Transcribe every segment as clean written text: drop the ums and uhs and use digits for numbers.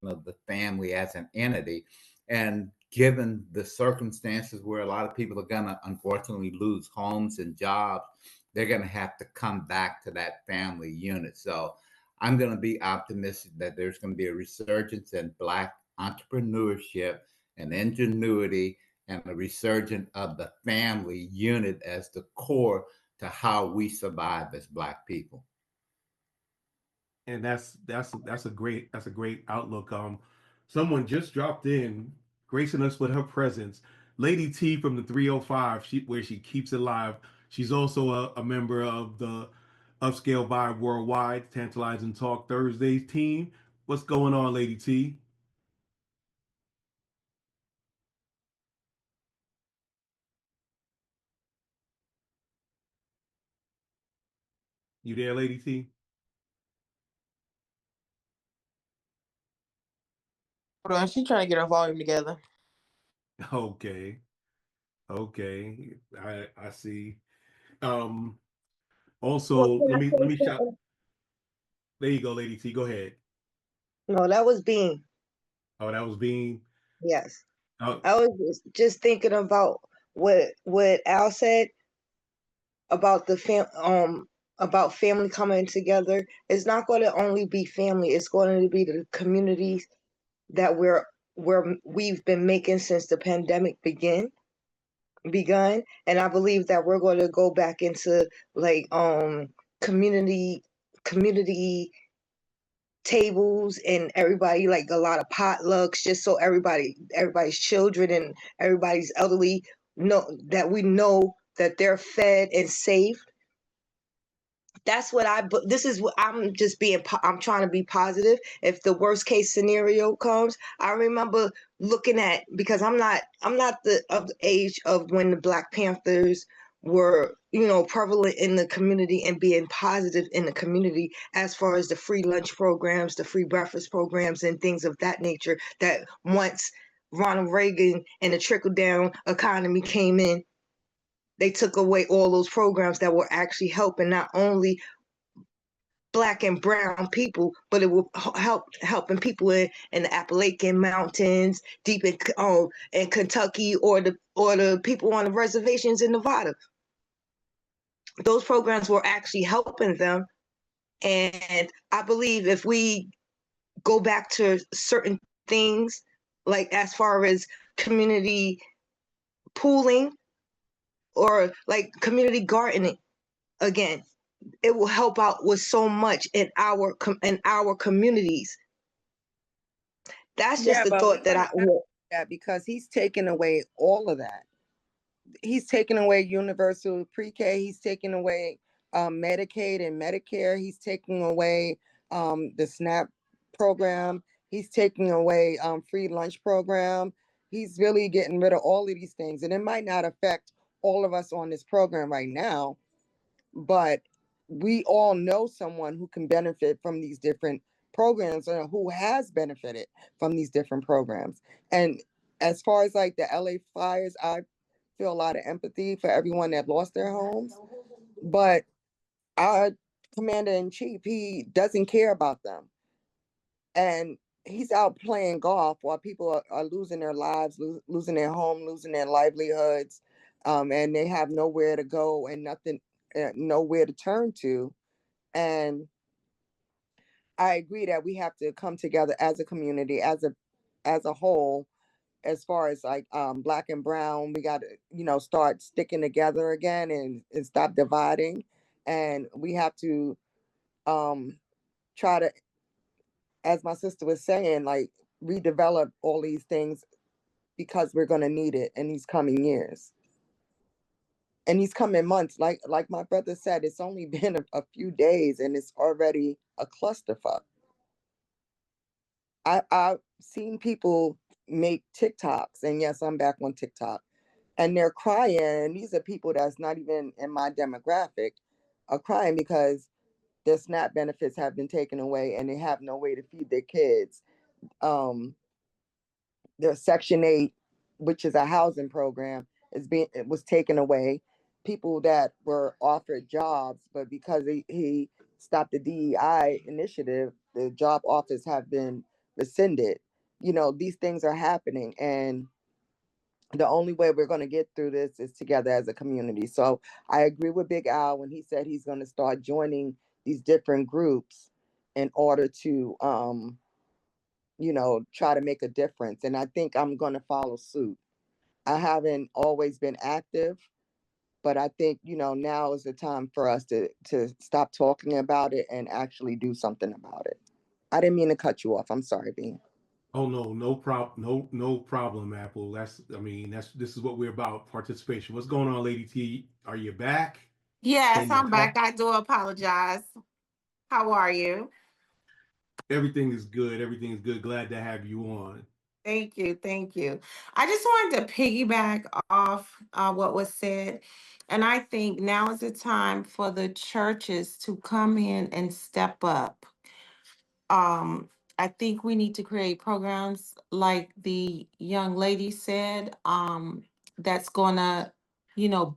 of the family as an entity. And given the circumstances where a lot of people are going to unfortunately lose homes and jobs, they're going to have to come back to that family unit. So I'm going to be optimistic that there's going to be a resurgence in Black entrepreneurship and ingenuity and a resurgence of the family unit as the core to how we survive as Black people. And that's a great outlook. Someone just dropped in, gracing us with her presence. Lady T from the 305, where she keeps it live. She's also a member of the Upscale Vibe Worldwide Tantalizing Talk Thursdays team. What's going on, Lady T? You there, Lady T? Hold on, she's trying to get her volume together. Okay, okay, I see. Um, Well, Also, can I let say me shout. something? There you go, Lady T. Go ahead. No, that was Bean. Oh, that was Bean. Yes. Oh, I was just thinking about what Al said about about family coming together. It's not going to only be family. It's going to be the communities that we've been making since the pandemic begun. And I believe that we're going to go back into like community community tables and everybody, like a lot of potlucks, just so everybody's children and everybody's elderly know that they're fed and safe. That's what this is what I'm just I'm trying to be positive. If the worst case scenario comes, I remember looking at, because I'm not the of the age of when the Black Panthers were, prevalent in the community and being positive in the community, as far as the free lunch programs, the free breakfast programs, and things of that nature, that once Ronald Reagan and the trickle down economy came in, they took away all those programs that were actually helping not only Black and brown people, but it will helping people in the Appalachian Mountains, deep in Kentucky, or the people on the reservations in Nevada. Those programs were actually helping them, and I believe if we go back to certain things, like as far as community pooling or like community gardening again, it will help out with so much in our communities. That's just Yeah, the but we thought that want to I balance that because he's taken away all of that. He's taken away universal pre-K. He's taken away Medicaid and Medicare. He's taking away the SNAP program. He's taking away free lunch program. He's really getting rid of all of these things, and it might not affect all of us on this program right now, but we all know someone who can benefit from these different programs and who has benefited from these different programs. And as far as like the LA fires, I feel a lot of empathy for everyone that lost their homes, but our commander in chief, he doesn't care about them. And he's out playing golf while people are losing their lives, losing their home, losing their livelihoods, and they have nowhere to go and nothing, nowhere to turn to. And I agree that we have to come together as a community, as a whole, as far as like Black and brown. We got to start sticking together again and stop dividing. And we have to um try to, as my sister was saying, like redevelop all these things because we're going to need it in these coming years and these coming months. Like my brother said, it's only been a few days and it's already a clusterfuck. I've seen people make TikToks, and yes, I'm back on TikTok, and they're crying. These are people that's not even in my demographic, are crying because their SNAP benefits have been taken away and they have no way to feed their kids. Um, their Section 8, which is a housing program, it was taken away. People that were offered jobs, but because he stopped the DEI initiative, the job offers have been rescinded. You know, these things are happening, and the only way we're going to get through this is together as a community. So I agree with Big Al when he said he's going to start joining these different groups in order to, you know, try to make a difference. And I think I'm going to follow suit. I haven't always been active, but I think, you know, now is the time for us to stop talking about it and actually do something about it. I didn't mean to cut you off. I'm sorry, Bean. Oh no, no problem, Apple. This is what we're about, participation. What's going on, Lady T? Are you back? Yes, Can you I'm talk? back. I do apologize. How are you? Everything is good. Everything is good. Glad to have you on. Thank you. Thank you. I just wanted to piggyback off what was said. And I think now is the time for the churches to come in and step up. I think we need to create programs like the young lady said, that's gonna,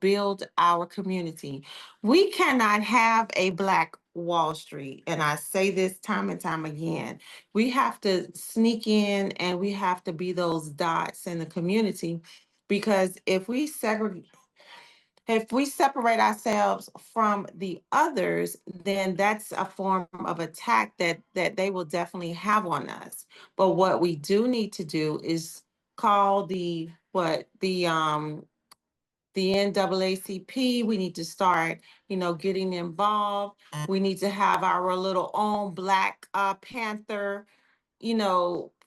build our community. We cannot have a Black Wall Street, and I say this time and time again. We have to sneak in and we have to be those dots in the community, because if we separate ourselves from the others, then that's a form of attack that they will definitely have on us. But what we do need to do is call the NAACP. We need to start, getting involved. We need to have our little own Black Panther,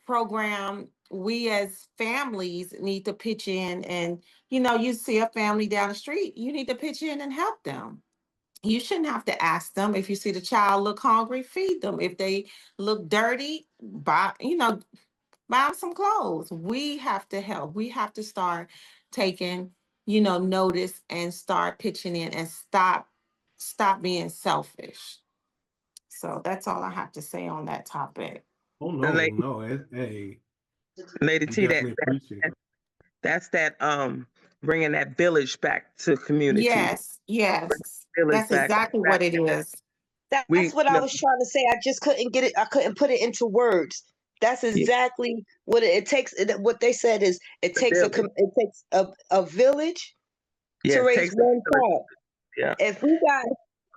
program. We as families need to pitch in, and you see a family down the street, you need to pitch in and help them. You shouldn't have to ask them. If you see the child look hungry, feed them. If they look dirty, buy them some clothes. We have to help. We have to start taking, notice and start pitching in and stop being selfish. So that's all I have to say on that topic. Oh And no. Hey, Lady we T, definitely appreciate it. that's that bringing that village back to community. Yes, Village that's back. exactly what it is. We, That's what I was trying to say. I just couldn't get it. I couldn't put it into words. That's yeah, exactly what it takes. What they said is it the takes village. it takes a village Yeah, to it raise takes a one village. child. Yeah. If we got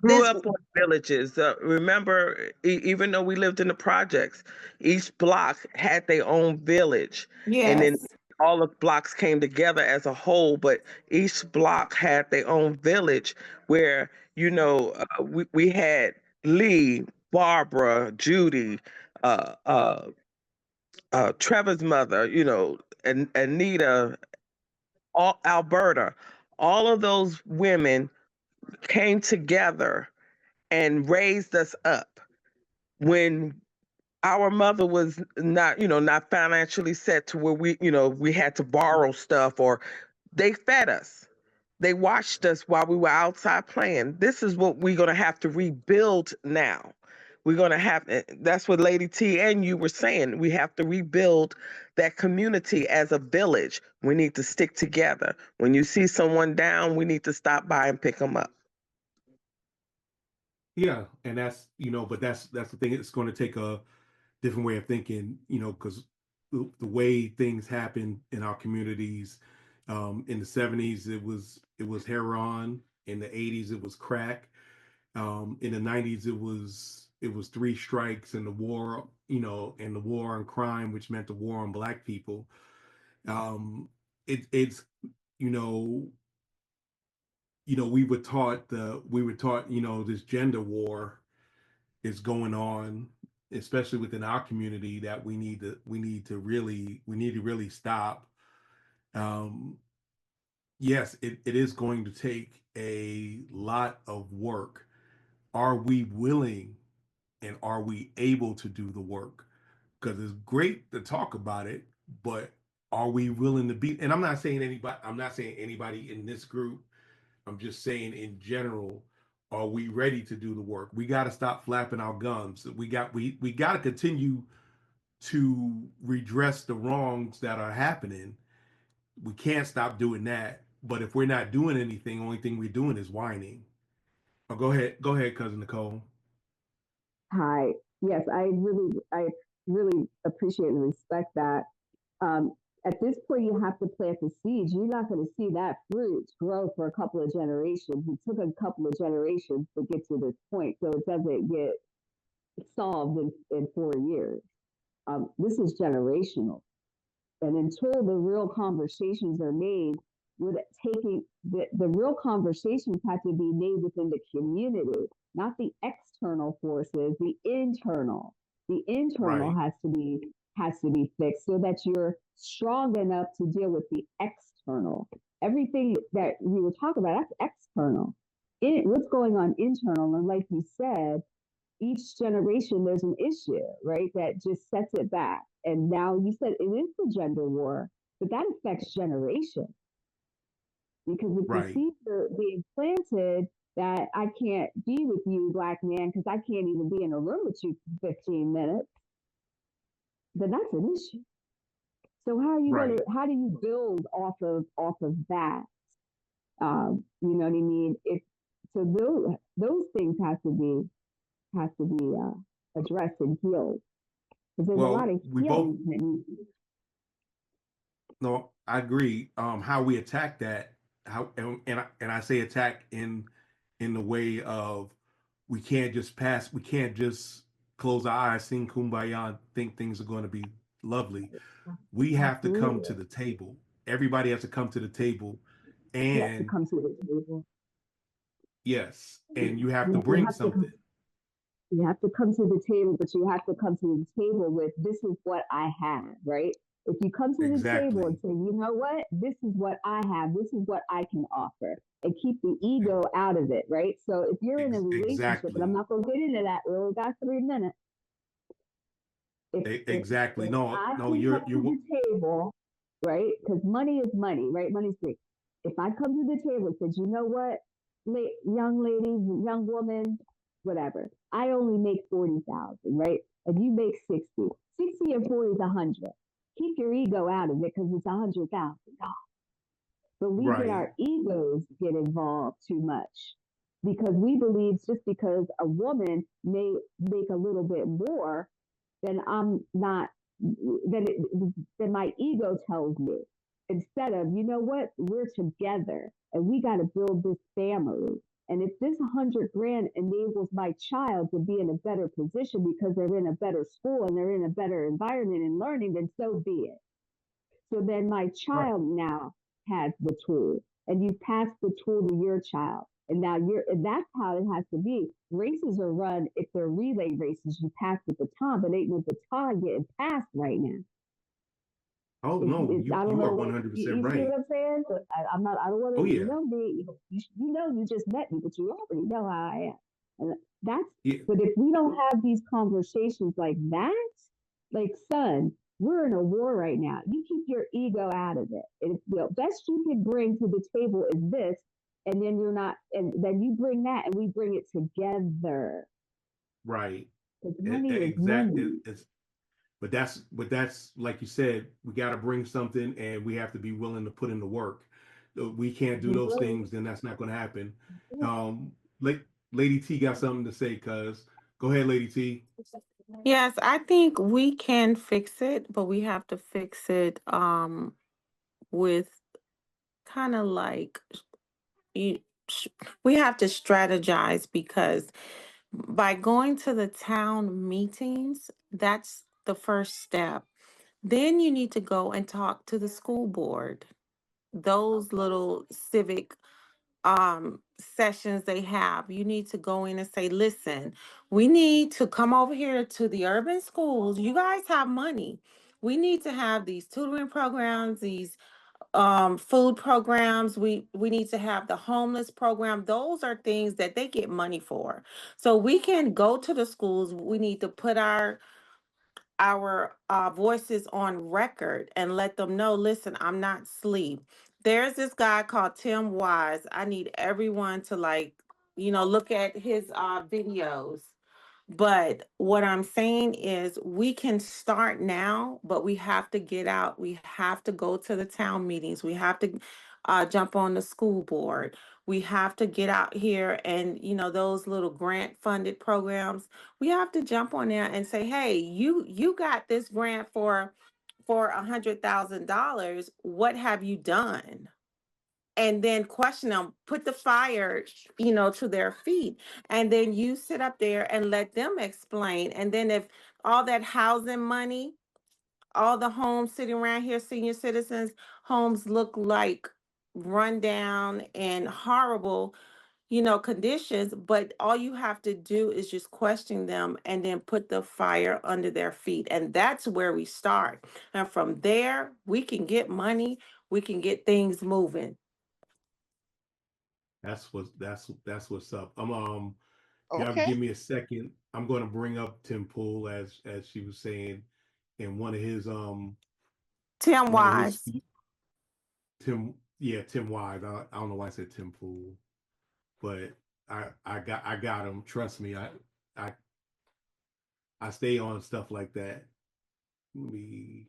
Grew this, up on villages. Remember, even though we lived in the projects, each block had their own village, and then Yes, all the blocks came together as a whole. But each block had their own village where we had Lee, Barbara, Judy, uh, uh, Trevor's mother, and Anita, Alberta. All of those women came together and raised us up when our mother was not financially set to where we had to borrow stuff, or they fed us. They watched us while we were outside playing. This is what we're going to have to rebuild now. We're going to have, that's what Lady T and you were saying. We have to rebuild that community as a village. We need to stick together. When you see someone down, we need to stop by and pick them up. Yeah, and but that's the thing. It's going to take a different way of thinking, because the way things happen in our communities, in the '70s it was heroin, in the '80s it was crack, in the '90s it was three strikes and the war, and the war on crime, which meant the war on Black people. It's you know we were taught this gender war is going on, especially within our community, that we need to really stop. Um, yes, it is going to take a lot of work. Are we willing and are we able to do the work? Because it's great to talk about it, but are we willing to be? And I'm not saying anybody in this group. I'm just saying in general, are we ready to do the work? We got to stop flapping our gums. We got to continue to redress the wrongs that are happening. We can't stop doing that. But if we're not doing anything, only thing we're doing is whining. Oh, go ahead, cousin Nicole. Hi. Yes, I really, I really appreciate and respect that. Um, at this point, you have to plant the seeds. You're not going to see that fruit grow for a couple of generations. It took a couple of generations to get to this point, so it doesn't get solved in 4 years. This is generational. And until the real conversations are made, with taking the real conversations have to be made within the community, not the external forces, the internal. The internal Right. has to be fixed so that you're strong enough to deal with the external. Everything that we were talking about, that's external. What's going on internal, and like you said, each generation there's an issue, right? That just sets it back. And now you said it is the gender war, but that affects generations. Because if the Right. seeds are being planted that I can't be with you, black man, because I can't even be in a room with you for 15 minutes, then that's an issue. So Right. how do you build off of that? You know what I mean? So those things have to be addressed and healed. Because there's a lot Well, of we both healing that needs. no, I agree. How we attack that, how and I say attack in the way of we can't just close our eyes, sing kumbaya, and think things are going to be lovely. We have to come to Absolutely. the table. Everybody has to come to the table, You have to and come to the table. yes, and you have to You bring have to something. you have to come to the table, but you have to come to the table with this is what I have, right? If you come to the table and Exactly. say, you know what, this is what I have, this is what I can offer, and keep the ego out of it, right? So if you're in a relationship, and I'm Exactly. not going to get into that, we only got 3 minutes. Exactly. If No, I no, can you're come to you're the table, right? Because money is money, right? Money's free. If I come to the table and said, you know what, young lady, young woman, whatever, I only make 40,000, right? And you make 60. 60 and 40 is 100. Keep your ego out of it because it's $100,000. But we get right. our egos get involved too much because we believe just because a woman may make a little bit more, then I'm not, then my ego tells me instead of, you know what, we're together and we got to build this family. And if this 100 grand enables my child to be in a better position because they're in a better school and they're in a better environment and learning, then so be it. So then my Right. child now has the tool, and you pass the tool to your child. And now and that's how it has to be. Races are run if they're relay races. You pass the baton, but ain't no baton getting passed right now. Oh no, I don't you know are what 100% you see right. what I'm saying. So I'm not. I don't want Oh to. You yeah. know me. You know you just met me, but you already know how I am. And that's. Yeah. But if we don't have these conversations like that, like son, we're in a war right now. You keep your ego out of it. And the best you can bring to the table is this, and then you're not, and then you bring that, and we bring it together. Right. Because money is Exact. money. It's but that's like you said, we got to bring something, and we have to be willing to put in the work. We can't do those things, then that's not going to happen. Um, La- Lady T got something to say, cuz go ahead, Lady T. Yes, I think we can fix it, but we have to fix it with kind of like you, we have to strategize because by going to the town meetings, that's the first step. Then you need to go and talk to the school board. Those little civic sessions they have, you need to go in and say, listen, we need to come over here to the urban schools. You guys have money. We need to have these tutoring programs, these food programs. We need to have the homeless program. Those are things that they get money for. So we can go to the schools. We need to put our voices on record and let them know, listen, I'm not asleep. There's this guy called Tim Wise. I need everyone to look at his videos. But what I'm saying is we can start now, but we have to get out. We have to go to the town meetings. We have to jump on the school board. We have to get out here and, those little grant funded programs, we have to jump on there and say, hey, you got this grant for $100,000. What have you done? And then question them, put the fire, to their feet. And then you sit up there and let them explain. And then if all that housing money, all the homes sitting around here, senior citizens homes look like run down and horrible, conditions, but all you have to do is just question them and then put the fire under their feet. And that's where we start. And from there, we can get money, we can get things moving. That's what's up. Y'all Okay. give me a second. I'm going to bring up Tim Pool as she was saying in Tim one of his Wise. Tim Wise. I don't know why I said Tim Pool, but I got him. Trust me. I I stay on stuff like that. Let me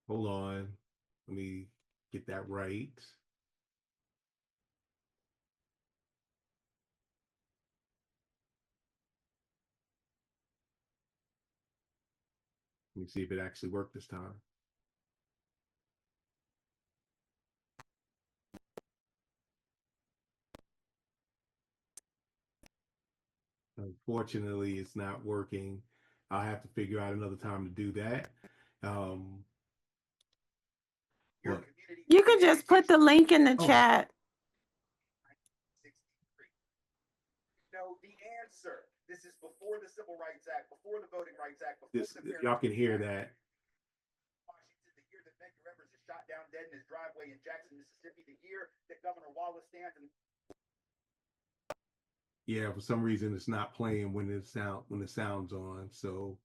hold on. Let me get that right. Let me see if it actually worked this time. Unfortunately, it's not working. I'll have to figure out another time to do that. What? You can just put the link in the Oh, chat. No, the answer. This is before the Civil Rights Act, before the Voting Rights Act, before this, the Fair y'all can Housing hear Act. that. Washington, the year that Medgar Evers is shot down dead in his driveway in Jackson, Mississippi, the year that Governor Wallace stands and Yeah, for some reason it's not playing when the sound's on. So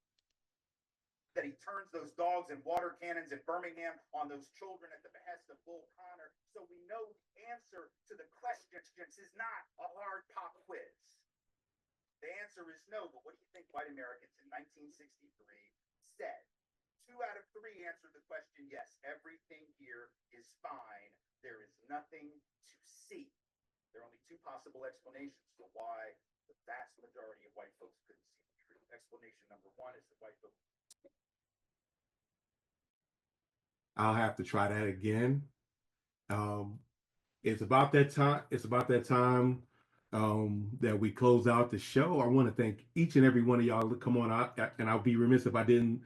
that he turns those dogs and water cannons in Birmingham on those children at the behest of Bull Connor. So we know the answer to the question is not a hard pop quiz. The answer is no, but what do you think white Americans in 1963 said? 2 out of 3 answered the question yes, everything here is fine. There is nothing to see. There are only 2 possible explanations for why the vast majority of white folks couldn't see the truth. Explanation number 1 is that white folks. I'll have to try that again. It's about that time. It's about that time that we close out the show. I want to thank each and every one of y'all to come on out, and I'll be remiss if I didn't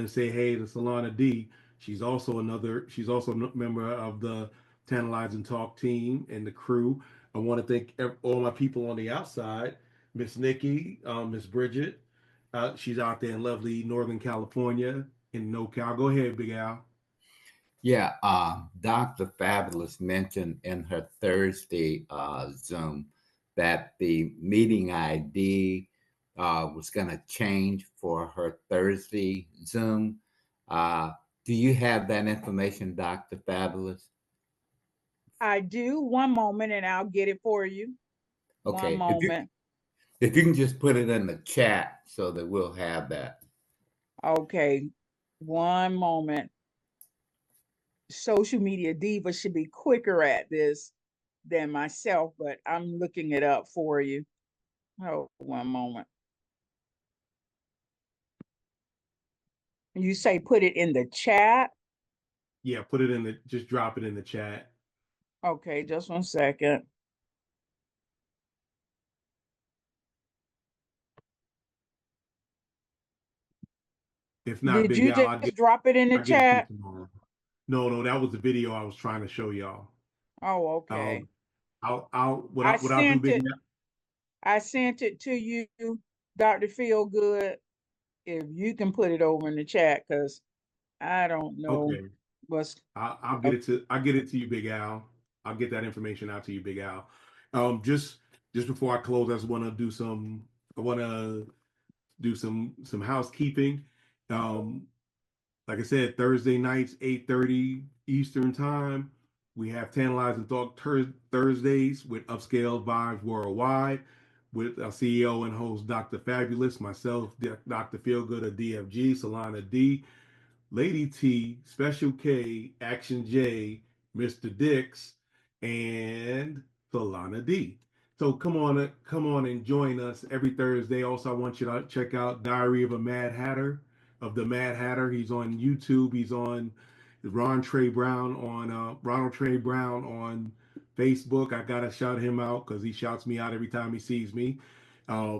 say hey to Solana D. She's also a member of the Tantalizing Talk team and the crew. I want to thank all my people on the outside, Miss Nikki, Miss Bridget. She's out there in lovely Northern California in NoCal. Go ahead, Big Al. Yeah, Dr. Fabulous mentioned in her Thursday Zoom that the meeting ID was going to change for her Thursday Zoom. Do you have that information, Dr. Fabulous? I do. One moment and I'll get it for you. Okay, One moment. if you can just put it in the chat so that we'll have that. Okay. One moment. Social media diva should be quicker at this than myself, but I'm looking it up for you. Oh, one moment. You say put it in the chat? Yeah, just drop it in the chat. Okay, just 1 second. If not, Did Big you Al, just drop it in the I'll get it to you chat? tomorrow. No, that was the video I was trying to show y'all. Oh, okay. What I I'll do, sent Big it. Al. I sent it to you, Dr. Feelgood. If you can put it over in the chat, because I don't know Okay. what's. I'll get it to you, Big Al. I'll get that information out to you, Big Al. Just before I close, I just want to do some. I want to do some housekeeping. Like I said, Thursday nights, 8:30 Eastern time. We have Tantalizing Talk Thursdays with Upscale Vibes Worldwide with our CEO and host, Dr. Fabulous, myself, Dr. Feelgood of DFG, Solana D. Lady T, Special K, Action J, Mr. Dix, and Solana D. So come on and join us every Thursday. Also, I want you to check out Diary of a Mad Hatter, of the Mad Hatter. He's on YouTube. He's on Ronald Trey Brown on Facebook. I gotta shout him out because he shouts me out every time he sees me. Uh,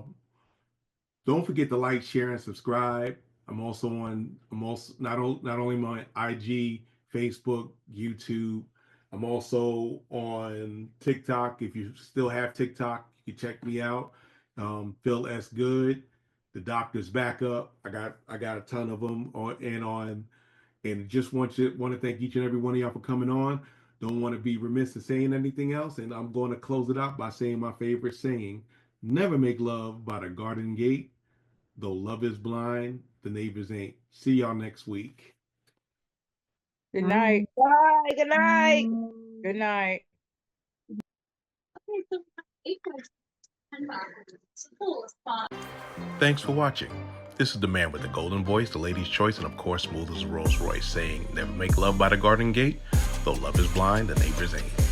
don't forget to like, share, and subscribe. I'm also not only on IG, Facebook, YouTube. I'm also on TikTok. If you still have TikTok, you can check me out. Phil S. Good, the Doctor's Backup. I got a ton of them and just want to thank each and every one of y'all for coming on. Don't want to be remiss in saying anything else, and I'm going to close it out by saying my favorite saying: "Never make love by the garden gate. Though love is blind, the neighbors ain't." See y'all next week. Good night. Bye. Good night. Good night. Thanks for watching. This is the man with the golden voice, the lady's choice, and of course, smooth as a Rolls Royce, saying, "Never make love by the garden gate. Though love is blind, the neighbors ain't."